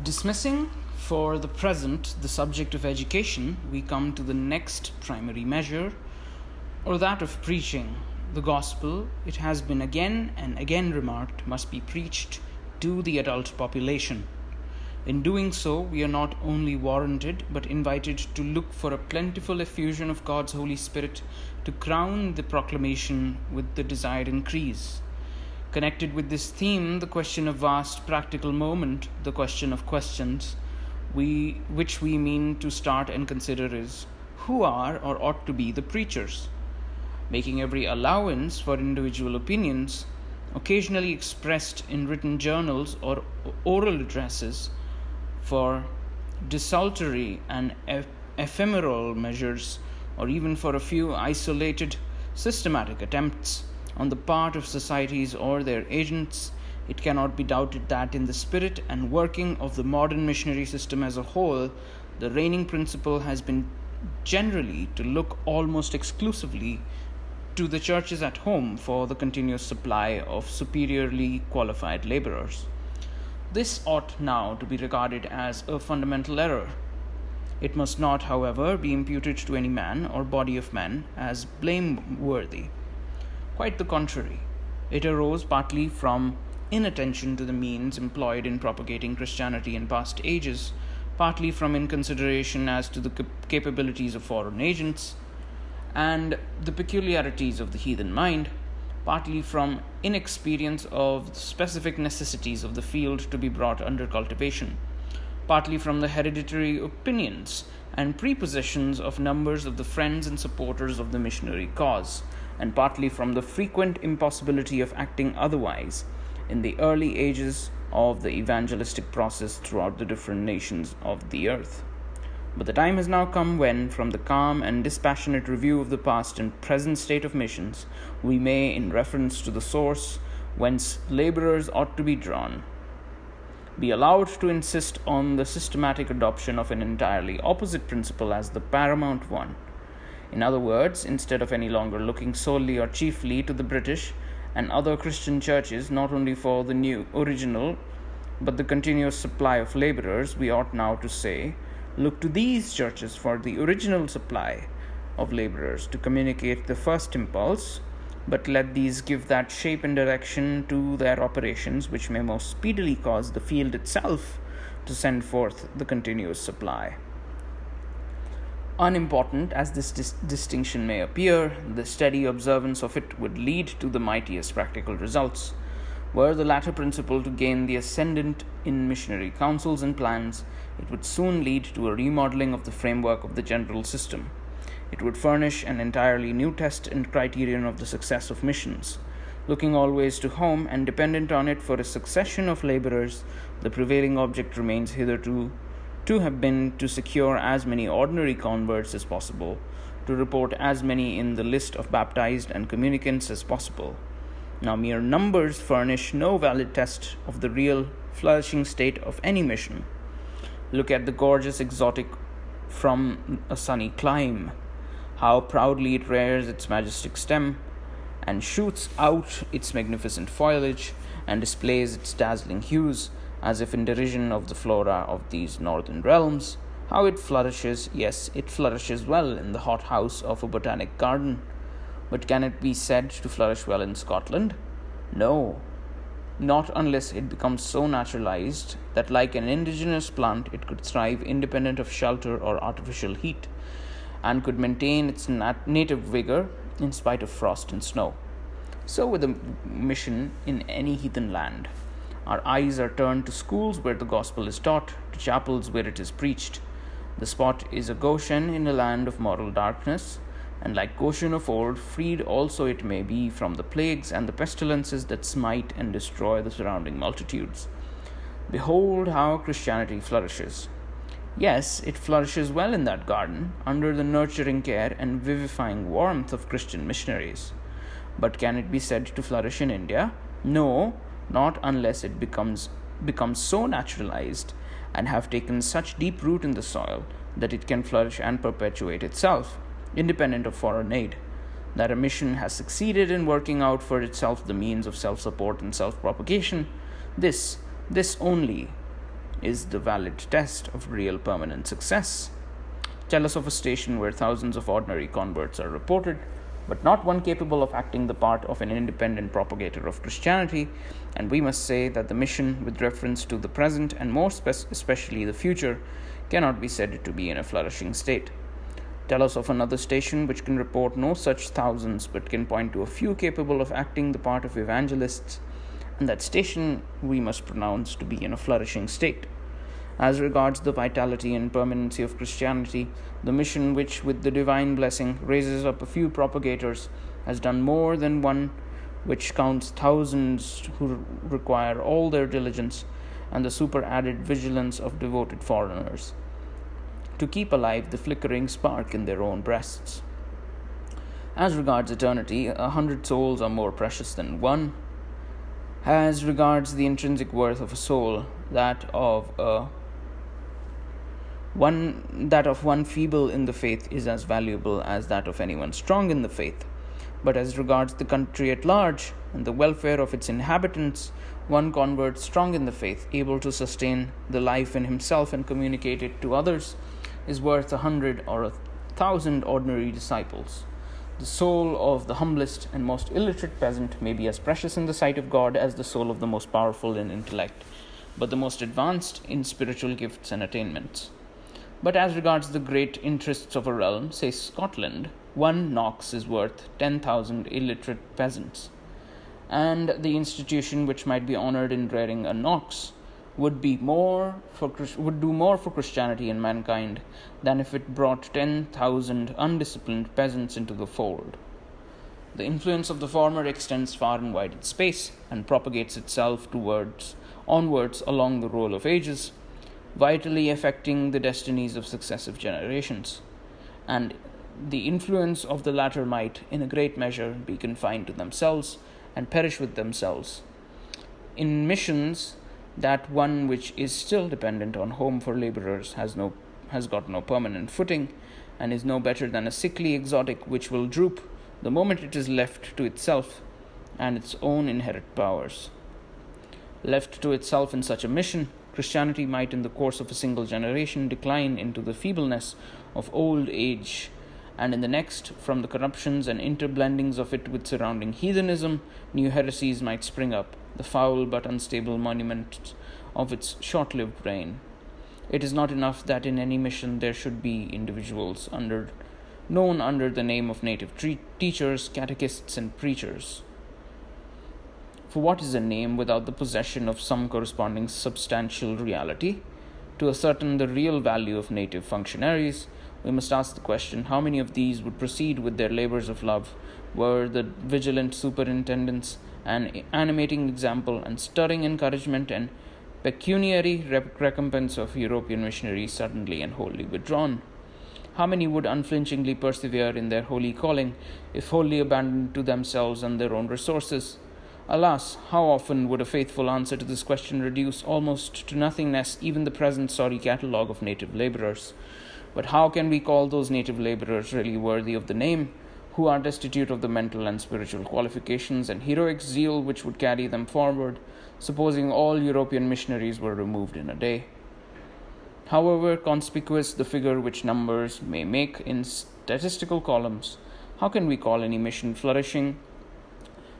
Dismissing for the present the subject of education, we come to the next primary measure, or that of preaching. The gospel, it has been again and again remarked, must be preached to the adult population. In doing so, we are not only warranted but invited to look for a plentiful effusion of God's Holy Spirit to crown the proclamation with the desired increase. Connected with this theme, the question of vast practical moment, the question of questions, which we mean to start and consider is, who are or ought to be the preachers? Making every allowance for individual opinions, occasionally expressed in written journals or oral addresses, for desultory and ephemeral measures, or even for a few isolated systematic attempts on the part of societies or their agents, it cannot be doubted that in the spirit and working of the modern missionary system as a whole, the reigning principle has been generally to look almost exclusively to the churches at home for the continuous supply of superiorly qualified laborers. This ought now to be regarded as a fundamental error. It must not, however, be imputed to any man or body of men as blameworthy. Quite the contrary. It arose partly from inattention to the means employed in propagating Christianity in past ages, partly from inconsideration as to the capabilities of foreign agents and the peculiarities of the heathen mind, partly from inexperience of the specific necessities of the field to be brought under cultivation, partly from the hereditary opinions and prepossessions of numbers of the friends and supporters of the missionary cause, and partly from the frequent impossibility of acting otherwise in the early ages of the evangelistic process throughout the different nations of the earth. But the time has now come when, from the calm and dispassionate review of the past and present state of missions, we may, in reference to the source whence laborers ought to be drawn, be allowed to insist on the systematic adoption of an entirely opposite principle as the paramount one. In other words, instead of any longer looking solely or chiefly to the British and other Christian churches not only for the new original but the continuous supply of laborers, we ought now to say, look to these churches for the original supply of laborers to communicate the first impulse, but let these give that shape and direction to their operations which may most speedily cause the field itself to send forth the continuous supply. Unimportant as this distinction may appear, the steady observance of it would lead to the mightiest practical results. Were the latter principle to gain the ascendant in missionary counsels and plans, it would soon lead to a remodeling of the framework of the general system. It would furnish an entirely new test and criterion of the success of missions. Looking always to home and dependent on it for a succession of laborers, the prevailing object remains hitherto to have been to secure as many ordinary converts as possible, to report as many in the list of baptized and communicants as possible. Now, mere numbers furnish no valid test of the real flourishing state of any mission. Look at the gorgeous exotic from a sunny clime, how proudly it rears its majestic stem, and shoots out its magnificent foliage, and displays its dazzling hues, as if in derision of the flora of these northern realms. How it flourishes, yes, it flourishes well in the hothouse of a botanic garden. But can it be said to flourish well in Scotland? No, not unless it becomes so naturalized that, like an indigenous plant, it could thrive independent of shelter or artificial heat, and could maintain its native vigor in spite of frost and snow. So with a mission in any heathen land. Our eyes are turned to schools where the gospel is taught, to chapels where it is preached. The spot is a Goshen in a land of moral darkness, and like Goshen of old, freed also it may be from the plagues and the pestilences that smite and destroy the surrounding multitudes. Behold how Christianity flourishes. Yes, it flourishes well in that garden, under the nurturing care and vivifying warmth of Christian missionaries. But can it be said to flourish in India? No, not unless it becomes so naturalized and have taken such deep root in the soil that it can flourish and perpetuate itself, independent of foreign aid. That a mission has succeeded in working out for itself the means of self-support and self-propagation, this only is the valid test of real permanent success. Tell us of a station where thousands of ordinary converts are reported, but not one capable of acting the part of an independent propagator of Christianity, and we must say that the mission, with reference to the present and more especially the future, cannot be said to be in a flourishing state. Tell us of another station which can report no such thousands, but can point to a few capable of acting the part of evangelists, and that station we must pronounce to be in a flourishing state. As regards the vitality and permanency of Christianity, the mission which, with the divine blessing, raises up a few propagators has done more than one which counts thousands who require all their diligence and the superadded vigilance of devoted foreigners to keep alive the flickering spark in their own breasts. As regards eternity, 100 souls are more precious than one. As regards the intrinsic worth of a soul, that of one feeble in the faith is as valuable as that of anyone strong in the faith. But as regards the country at large and the welfare of its inhabitants, one convert strong in the faith, able to sustain the life in himself and communicate it to others, is worth 100 or 1,000 ordinary disciples. The soul of the humblest and most illiterate peasant may be as precious in the sight of God as the soul of the most powerful in intellect, but the most advanced in spiritual gifts and attainments. But as regards the great interests of a realm, say Scotland, one Knox is worth 10,000 illiterate peasants, and the institution which might be honored in rearing a Knox would do more for Christianity and mankind than if it brought 10,000 undisciplined peasants into the fold. The influence of the former extends far and wide in space and propagates itself onwards along the roll of ages, vitally affecting the destinies of successive generations, and the influence of the latter might, in a great measure, be confined to themselves and perish with themselves. In missions, that one which is still dependent on home for laborers has got no permanent footing, and is no better than a sickly exotic which will droop the moment it is left to itself and its own inherent powers. Left to itself in such a mission, Christianity might, in the course of a single generation, decline into the feebleness of old age, and in the next, from the corruptions and interblendings of it with surrounding heathenism, new heresies might spring up, the foul but unstable monument of its short-lived reign. It is not enough that in any mission there should be individuals known under the name of native teachers, catechists, and preachers. For what is a name without the possession of some corresponding substantial reality? To ascertain the real value of native functionaries, we must ask the question, how many of these would proceed with their labors of love, were the vigilant superintendence, an animating example, and stirring encouragement and pecuniary recompense of European missionaries suddenly and wholly withdrawn? How many would unflinchingly persevere in their holy calling, if wholly abandoned to themselves and their own resources? Alas, how often would a faithful answer to this question reduce almost to nothingness even the present sorry catalogue of native labourers? But how can we call those native labourers really worthy of the name, who are destitute of the mental and spiritual qualifications and heroic zeal which would carry them forward, supposing all European missionaries were removed in a day? However conspicuous the figure which numbers may make in statistical columns, how can we call any mission flourishing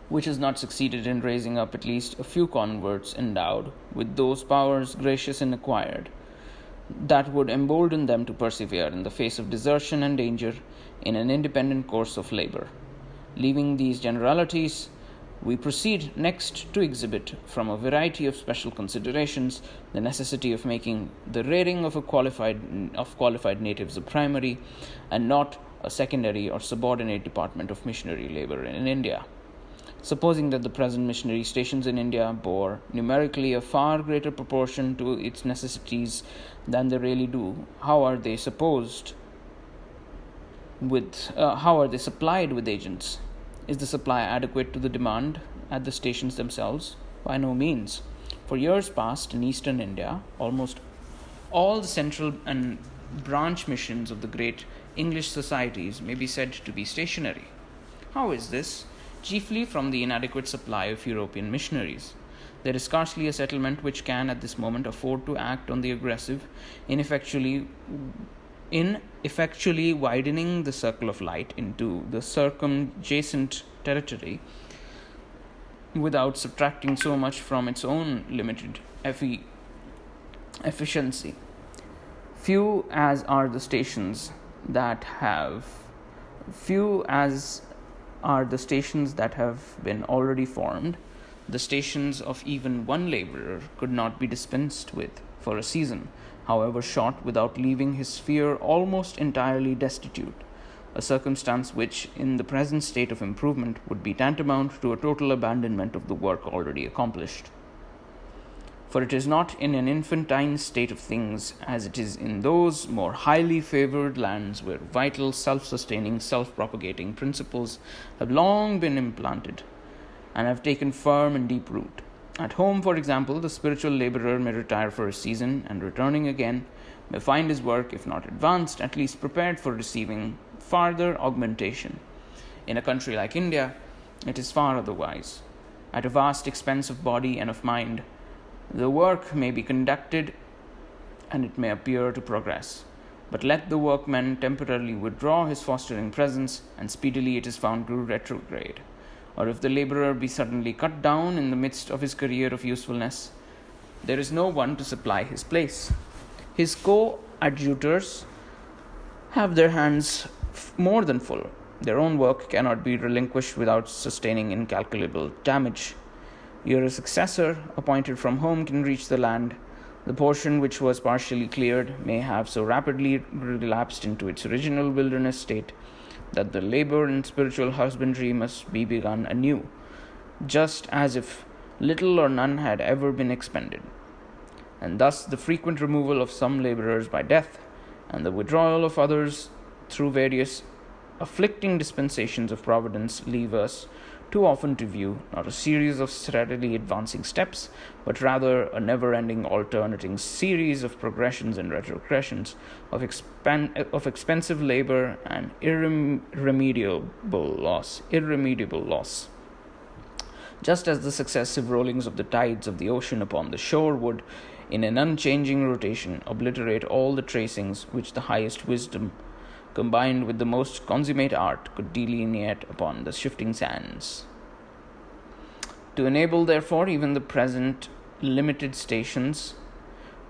which has not succeeded in raising up at least a few converts endowed with those powers gracious and acquired that would embolden them to persevere in the face of desertion and danger in an independent course of labor? Leaving these generalities, we proceed next to exhibit, from a variety of special considerations, the necessity of making the rearing of qualified natives a primary and not a secondary or subordinate department of missionary labor in India. Supposing that the present missionary stations in India bore numerically a far greater proportion to its necessities than they really do, how are they supplied with agents? Is the supply adequate to the demand at the stations themselves? By no means. For years past in eastern India, almost all the central and branch missions of the great English societies may be said to be stationary. How is this? Chiefly from the inadequate supply of European missionaries. There is scarcely a settlement which can at this moment afford to act on the aggressive, ineffectually widening the circle of light into the circumjacent territory without subtracting so much from its own limited efficiency. Few as are the stations that have been already formed, the stations of even one laborer could not be dispensed with for a season, however short, without leaving his sphere almost entirely destitute, a circumstance which, in the present state of improvement, would be tantamount to a total abandonment of the work already accomplished. For it is not in an infantine state of things as it is in those more highly favoured lands where vital, self-sustaining, self-propagating principles have long been implanted and have taken firm and deep root. At home, for example, the spiritual labourer may retire for a season, and returning again, may find his work, if not advanced, at least prepared for receiving farther augmentation. In a country like India, it is far otherwise. At a vast expense of body and of mind, the work may be conducted and it may appear to progress. But let the workman temporarily withdraw his fostering presence, and speedily it is found to retrograde. Or if the labourer be suddenly cut down in the midst of his career of usefulness, there is no one to supply his place. His coadjutors have their hands more than full. Their own work cannot be relinquished without sustaining incalculable damage. Ere a successor, appointed from home, can reach the land, the portion which was partially cleared may have so rapidly relapsed into its original wilderness state that the labour in spiritual husbandry must be begun anew, just as if little or none had ever been expended. And thus the frequent removal of some labourers by death, and the withdrawal of others through various afflicting dispensations of providence, leave us too often to view not a series of steadily advancing steps, but rather a never-ending alternating series of progressions and retrogressions, of expensive labour and irremediable loss. Just as the successive rollings of the tides of the ocean upon the shore would, in an unchanging rotation, obliterate all the tracings which the highest wisdom, combined with the most consummate art, could delineate upon the shifting sands. To enable, therefore, even the present limited stations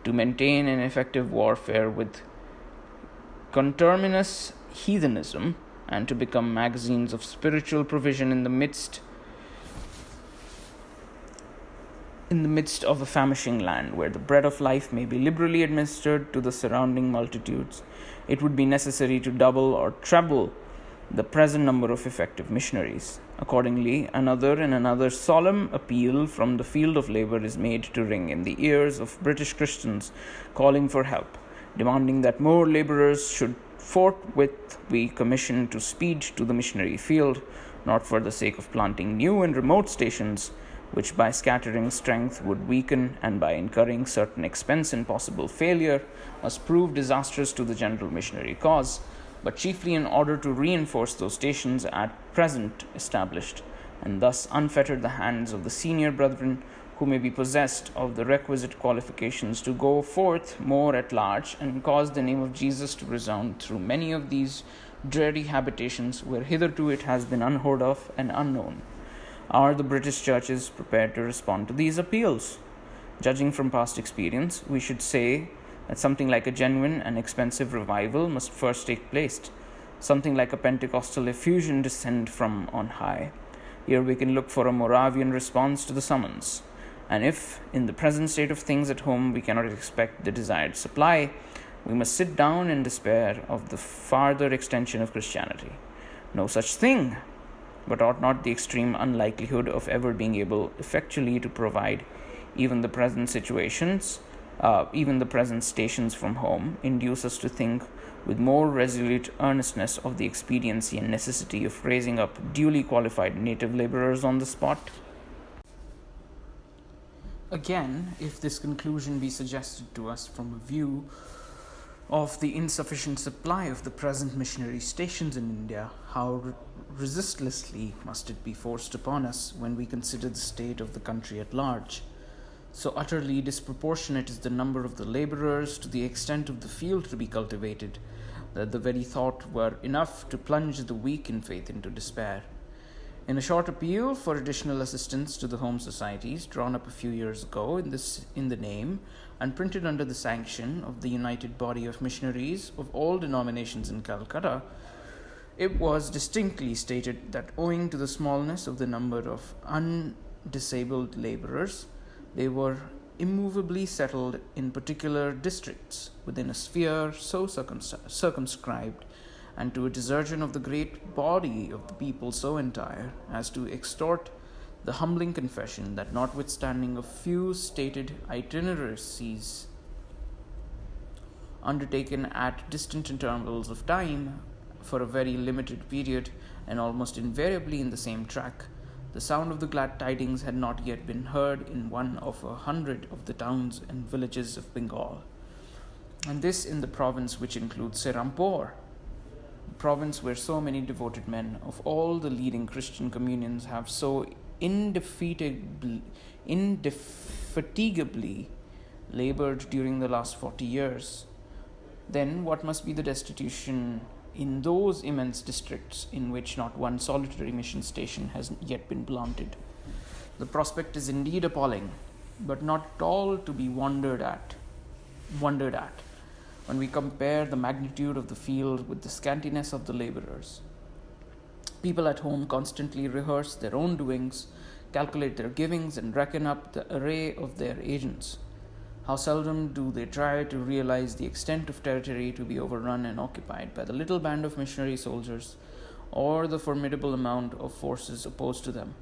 to maintain an effective warfare with conterminous heathenism, and to become magazines of spiritual provision in the midst of a famishing land, where the bread of life may be liberally administered to the surrounding multitudes, it would be necessary to double or treble the present number of effective missionaries. Accordingly, another solemn appeal from the field of labour is made to ring in the ears of British Christians, calling for help, demanding that more labourers should forthwith be commissioned to speed to the missionary field, not for the sake of planting new and remote stations, which by scattering strength would weaken, and by incurring certain expense and possible failure must prove disastrous to the general missionary cause, but chiefly in order to reinforce those stations at present established, and thus unfetter the hands of the senior brethren, who may be possessed of the requisite qualifications to go forth more at large, and cause the name of Jesus to resound through many of these dreary habitations where hitherto it has been unheard of and unknown. Are the British churches prepared to respond to these appeals? Judging from past experience, we should say that something like a genuine and expensive revival must first take place, something like a Pentecostal effusion descend from on high. Here we can look for a Moravian response to the summons. And if, in the present state of things at home, we cannot expect the desired supply, we must sit down in despair of the farther extension of Christianity. No such thing! But ought not the extreme unlikelihood of ever being able effectually to provide even the present stations from home, induce us to think with more resolute earnestness of the expediency and necessity of raising up duly qualified native labourers on the spot? Again, if this conclusion be suggested to us from a view of the insufficient supply of the present missionary stations in India, how resistlessly must it be forced upon us when we consider the state of the country at large. So utterly disproportionate is the number of the labourers to the extent of the field to be cultivated, that the very thought were enough to plunge the weak in faith into despair. In a short appeal for additional assistance to the home societies, drawn up a few years ago in the name and printed under the sanction of the United Body of Missionaries of all denominations in Calcutta, it was distinctly stated that owing to the smallness of the number of undisabled labourers, they were immovably settled in particular districts within a sphere so circumscribed, and to a desertion of the great body of the people so entire as to extort the humbling confession that notwithstanding a few stated itineracies undertaken at distant intervals of time for a very limited period and almost invariably in the same track, the sound of the glad tidings had not yet been heard in 1 of 100 of the towns and villages of Bengal, and this in the province which includes Serampore, a province where so many devoted men of all the leading Christian communions have so indefatigably laboured during the last 40 years. Then what must be the destitution in those immense districts in which not one solitary mission station has yet been planted? The prospect is indeed appalling, but not at all to be wondered at when we compare the magnitude of the field with the scantiness of the labourers. People at home constantly rehearse their own doings, calculate their givings, and reckon up the array of their agents. How seldom do they try to realize the extent of territory to be overrun and occupied by the little band of missionary soldiers, or the formidable amount of forces opposed to them.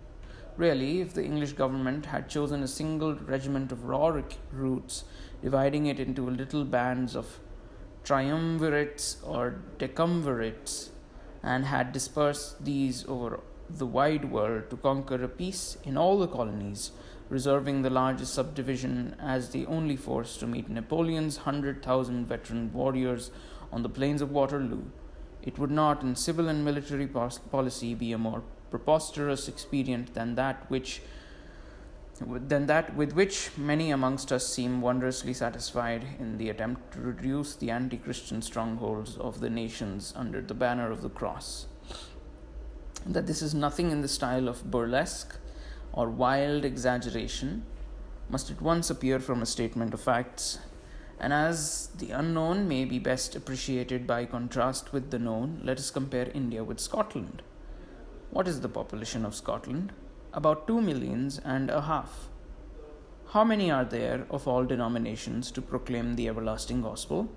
Really, if the English government had chosen a single regiment of raw recruits, dividing it into little bands of triumvirates or decumvirates, and had dispersed these over the wide world to conquer a peace in all the colonies, reserving the largest subdivision as the only force to meet Napoleon's 100,000 veteran warriors on the plains of Waterloo, it would not, in civil and military policy, be a more preposterous expedient than that with which many amongst us seem wondrously satisfied in the attempt to reduce the anti-Christian strongholds of the nations under the banner of the cross. That this is nothing in the style of burlesque or wild exaggeration must at once appear from a statement of facts, and as the unknown may be best appreciated by contrast with the known, let us compare India with Scotland. What is the population of Scotland? About 2.5 millions. How many are there of all denominations to proclaim the everlasting gospel?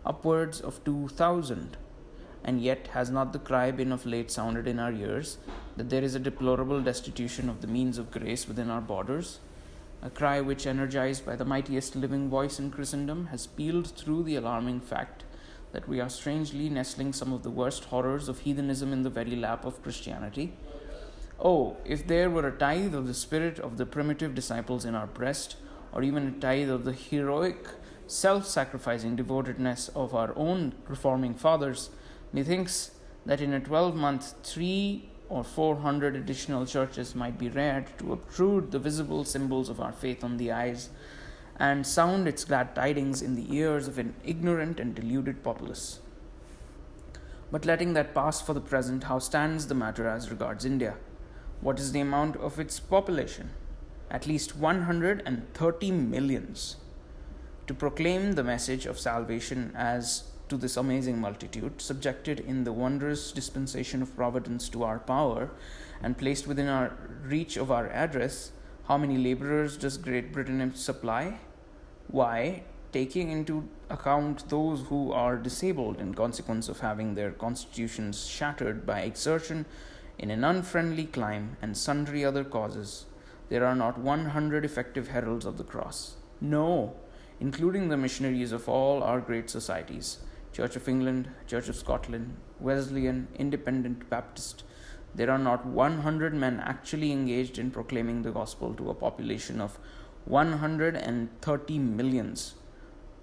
Upwards of 2,000. And yet has not the cry been of late sounded in our ears that there is a deplorable destitution of the means of grace within our borders? A cry which, energized by the mightiest living voice in Christendom, has pealed through the alarming fact that we are strangely nestling some of the worst horrors of heathenism in the very lap of Christianity. Oh, if there were a tithe of the spirit of the primitive disciples in our breast, or even a tithe of the heroic, self-sacrificing devotedness of our own reforming fathers, methinks that in a 12-month 300 or 400 additional churches might be reared to obtrude the visible symbols of our faith on the eyes and sound its glad tidings in the ears of an ignorant and deluded populace. But letting that pass for the present, how stands the matter as regards India? What is the amount of its population? At least 130 millions. To proclaim the message of salvation as to this amazing multitude, subjected in the wondrous dispensation of providence to our power, and placed within our reach of our address, how many labourers does Great Britain supply? Why, taking into account those who are disabled in consequence of having their constitutions shattered by exertion in an unfriendly clime and sundry other causes, there are not 100 effective heralds of the cross. No, including the missionaries of all our great societies, Church of England, Church of Scotland, Wesleyan, Independent, Baptist, there are not 100 men actually engaged in proclaiming the gospel to a population of 130 millions.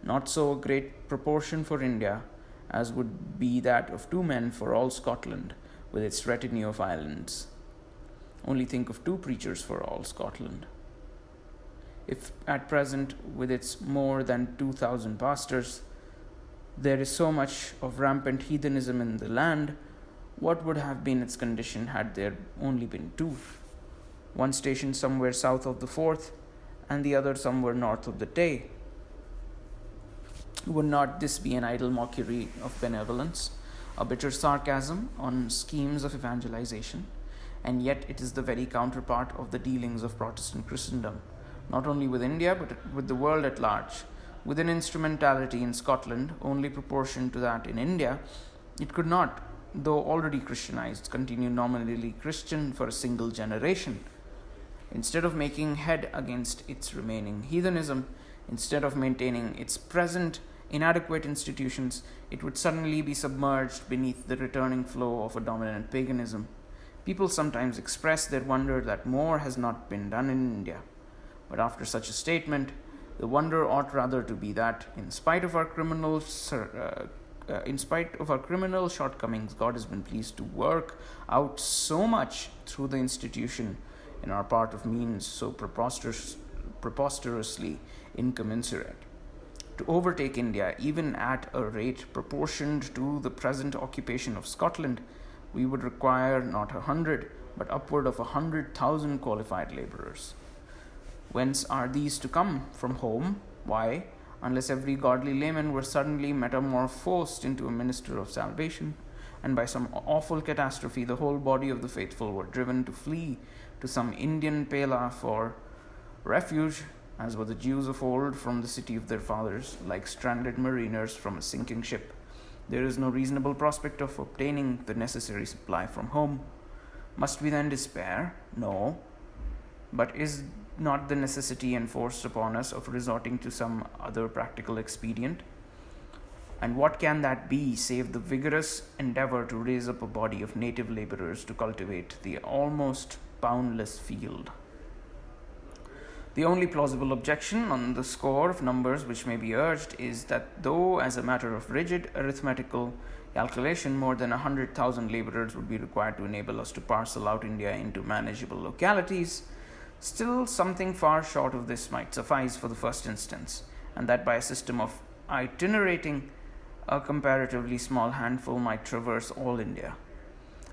Not so a great proportion for India as would be that of 2 men for all Scotland, with its retinue of islands. Only think of 2 preachers for all Scotland. If at present, with its more than 2,000 pastors, there is so much of rampant heathenism in the land, what would have been its condition had there only been two? One stationed somewhere south of the Forth, and the other somewhere north of the Tay. Would not this be an idle mockery of benevolence, a bitter sarcasm on schemes of evangelization? And yet it is the very counterpart of the dealings of Protestant Christendom, not only with India but with the world at large. With an instrumentality in Scotland only proportioned to that in India, it could not, though already Christianized, continue nominally Christian for a single generation. Instead of making head against its remaining heathenism, instead of maintaining its present inadequate institutions, it would suddenly be submerged beneath the returning flow of a dominant paganism. People sometimes express their wonder that more has not been done in India. But after such a statement, the wonder ought rather to be that, in spite of our criminal shortcomings, God has been pleased to work out so much through the institution in our part of means so preposterously incommensurate. To overtake India, even at a rate proportioned to the present occupation of Scotland, we would require not 100, but upward of 100,000 qualified labourers. Whence are these to come? From home? Why, unless every godly layman were suddenly metamorphosed into a minister of salvation, and by some awful catastrophe the whole body of the faithful were driven to flee to some Indian Pela for refuge, as were the Jews of old from the city of their fathers, like stranded mariners from a sinking ship. There is no reasonable prospect of obtaining the necessary supply from home. Must we then despair? No. But is not the necessity enforced upon us of resorting to some other practical expedient? And what can that be save the vigorous endeavour to raise up a body of native labourers to cultivate the almost boundless field? The only plausible objection on the score of numbers which may be urged is that though as a matter of rigid arithmetical calculation more than 100,000 labourers would be required to enable us to parcel out India into manageable localities, still something far short of this might suffice for the first instance, and that by a system of itinerating, a comparatively small handful might traverse all India.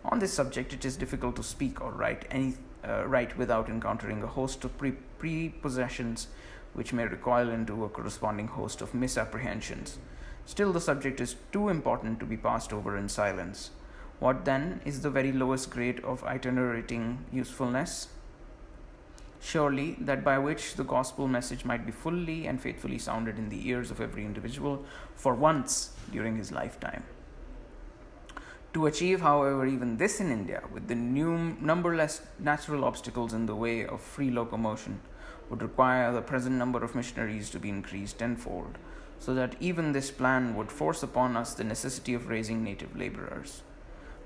On this subject it is difficult to speak or write without encountering a host of prepossessions which may recoil into a corresponding host of misapprehensions. Still, the subject is too important to be passed over in silence. What then is the very lowest grade of itinerating usefulness? Surely that by which the gospel message might be fully and faithfully sounded in the ears of every individual for once during his lifetime. To achieve, however, even this in India, with the numberless natural obstacles in the way of free locomotion, would require the present number of missionaries to be increased tenfold, so that even this plan would force upon us the necessity of raising native labourers.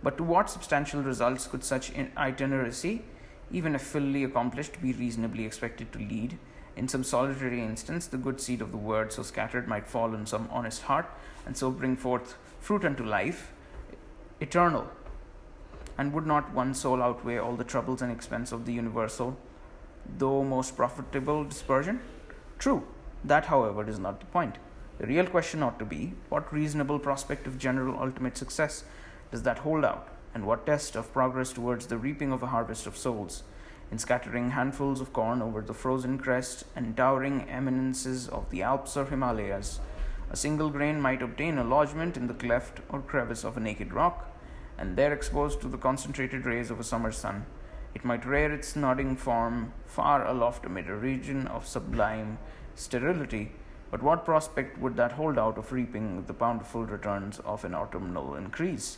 But to what substantial results could such itineracy, even if fully accomplished, be reasonably expected to lead? In some solitary instance, the good seed of the word so scattered might fall in some honest heart, and so bring forth fruit unto life eternal. And would not one soul outweigh all the troubles and expense of the universal, though most profitable dispersion? True. That, however, is not the point. The real question ought to be, what reasonable prospect of general ultimate success does that hold out, and what test of progress towards the reaping of a harvest of souls, in scattering handfuls of corn over the frozen crest and towering eminences of the Alps or Himalayas? A single grain might obtain a lodgment in the cleft or crevice of a naked rock, and there exposed to the concentrated rays of a summer sun, it might rear its nodding form far aloft amid a region of sublime sterility. But what prospect would that hold out of reaping the bountiful returns of an autumnal increase?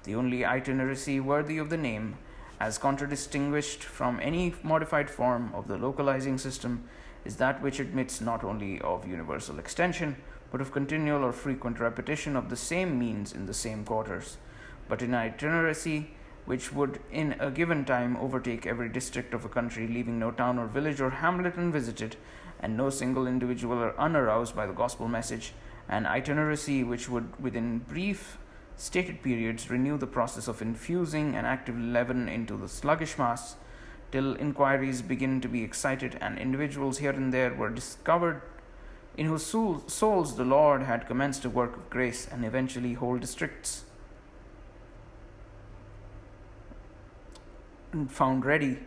The only itineracy worthy of the name, as contradistinguished from any modified form of the localizing system, is that which admits not only of universal extension, but of continual or frequent repetition of the same means in the same quarters. But an itineracy which would in a given time overtake every district of a country, leaving no town or village or hamlet unvisited, and no single individual or unaroused by the gospel message, an itineracy which would within brief stated periods renew the process of infusing an active leaven into the sluggish mass, till inquiries begin to be excited, and individuals here and there were discovered in whose souls the Lord had commenced a work of grace, and eventually whole districts found ready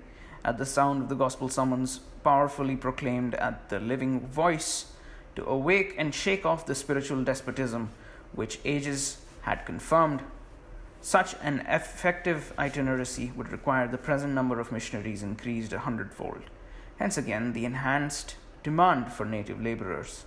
at the sound of the gospel summons, powerfully proclaimed at the living voice, to awake and shake off the spiritual despotism which ages had confirmed. Such an effective itineracy would require the present number of missionaries increased 100-fold. Hence again the enhanced demand for native laborers.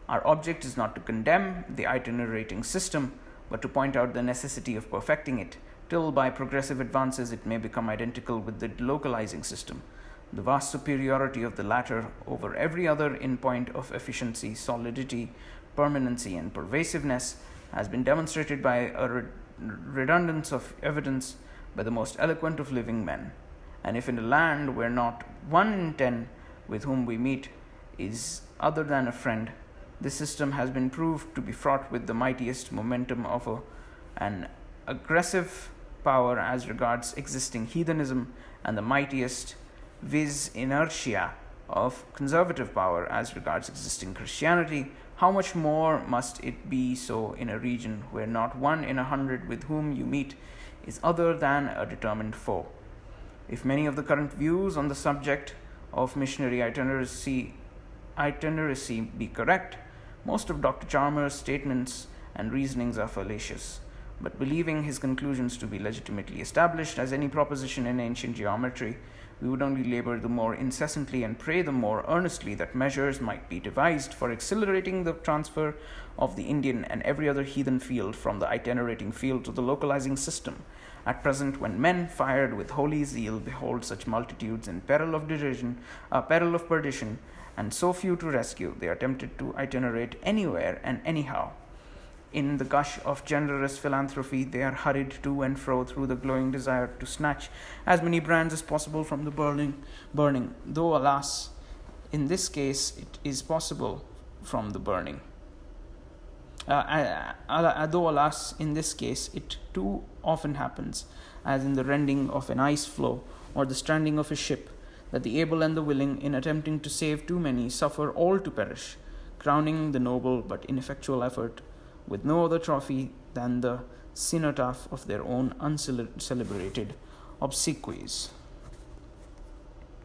Our object is not to condemn the itinerating system, but to point out the necessity of perfecting it, till by progressive advances it may become identical with the localizing system. The vast superiority of the latter over every other in point of efficiency, solidity, permanency, and pervasiveness has been demonstrated by a redundance of evidence by the most eloquent of living men. And if in a land where not 1 in 10 with whom we meet is other than a friend, this system has been proved to be fraught with the mightiest momentum of an aggressive power as regards existing heathenism, and the mightiest vis inertia of conservative power as regards existing Christianity, how much more must it be so in a region where not 1 in 100 with whom you meet is other than a determined foe? If many of the current views on the subject of missionary itineracy be correct, most of Dr. Chalmers' statements and reasonings are fallacious. But believing his conclusions to be legitimately established as any proposition in ancient geometry, we would only labor the more incessantly and pray the more earnestly that measures might be devised for accelerating the transfer of the Indian and every other heathen field from the itinerating field to the localizing system. At present, when men, fired with holy zeal, behold such multitudes in peril of perdition, and so few to rescue, they are tempted to itinerate anywhere and anyhow. In the gush of generous philanthropy, they are hurried to and fro through the glowing desire to snatch as many brands as possible from the burning, though alas, in this case it is possible from the burning. Though alas, in this case it too often happens, as in the rending of an ice floe or the stranding of a ship, that the able and the willing, in attempting to save too many, suffer all to perish, crowning the noble but ineffectual effort with no other trophy than the cenotaph of their own uncelebrated obsequies.